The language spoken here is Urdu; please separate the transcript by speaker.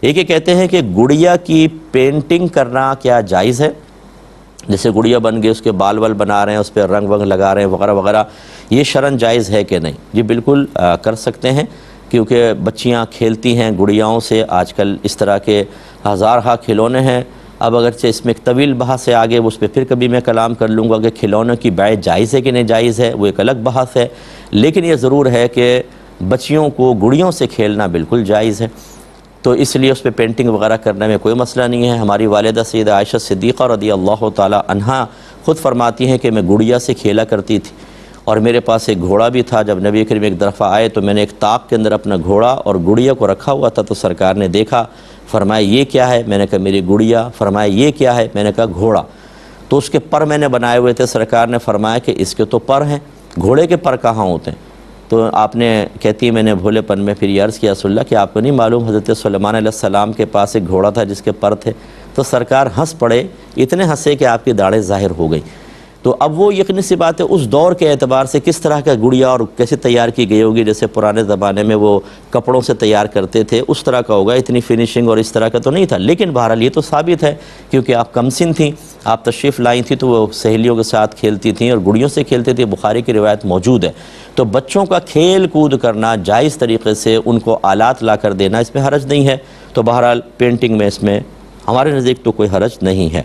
Speaker 1: ایک یہ کہتے ہیں کہ گڑیا کی پینٹنگ کرنا کیا جائز ہے؟ جیسے گڑیا بن گئی، اس کے بال ول بنا رہے ہیں، اس پہ رنگ ونگ لگا رہے ہیں وغیرہ وغیرہ، یہ شرعاً جائز ہے کہ نہیں؟ جی بالکل کر سکتے ہیں، کیونکہ بچیاں کھیلتی ہیں گڑیاؤں سے، آج کل اس طرح کے ہزارہا کھلونے ہیں۔ اب اگرچہ اس میں ایک طویل بحث ہے آگے، اس پہ پھر کبھی میں کلام کر لوں گا کہ کھلونوں کی بیع جائز ہے کہ نہیں جائز ہے، وہ ایک الگ بحث ہے، لیکن یہ ضرور ہے کہ بچیوں کو گڑیوں سے کھیلنا بالکل جائز ہے، تو اس لیے اس پہ پینٹنگ وغیرہ کرنے میں کوئی مسئلہ نہیں ہے۔ ہماری والدہ سیدہ عائشہ صدیقہ رضی اللہ تعالی عنہا خود فرماتی ہیں کہ میں گڑیا سے کھیلا کرتی تھی، اور میرے پاس ایک گھوڑا بھی تھا۔ جب نبی کریم ایک دفعہ آئے تو میں نے ایک طاق کے اندر اپنا گھوڑا اور گڑیا کو رکھا ہوا تھا، تو سرکار نے دیکھا، فرمایا یہ کیا ہے؟ میں نے کہا میری گڑیا۔ فرمایا یہ کیا ہے؟ میں نے کہا گھوڑا۔ تو اس کے پر میں نے بنائے ہوئے تھے، سرکار نے فرمایا کہ اس کے تو پر ہیں، گھوڑے کے پر کہاں ہوتے ہیں؟ تو آپ نے کہتی ہے میں نے بھولے پن میں پھر یہ عرض کیا رسول اللہ کہ آپ کو نہیں معلوم حضرت سلیمان علیہ السلام کے پاس ایک گھوڑا تھا جس کے پر تھے؟ تو سرکار ہنس پڑے، اتنے ہنسے کہ آپ کی داڑھیں ظاہر ہو گئی۔ تو اب وہ یقینی سی بات ہے اس دور کے اعتبار سے کس طرح کا گڑیا اور کیسے تیار کی گئی ہوگی، جیسے پرانے زمانے میں وہ کپڑوں سے تیار کرتے تھے اس طرح کا ہوگا، اتنی فنیشنگ اور اس طرح کا تو نہیں تھا، لیکن بہرحال یہ تو ثابت ہے کیونکہ آپ کم سن تھیں، آپ تشریف لائی تھیں تو وہ سہیلیوں کے ساتھ کھیلتی تھیں اور گڑیوں سے کھیلتی تھیں، بخاری کی روایت موجود ہے۔ تو بچوں کا کھیل کود کرنا جائز طریقے سے، ان کو آلات لا کر دینا، اس میں حرج نہیں ہے، تو بہرحال پینٹنگ میں اس میں ہمارے نزدیک تو کوئی حرج نہیں ہے۔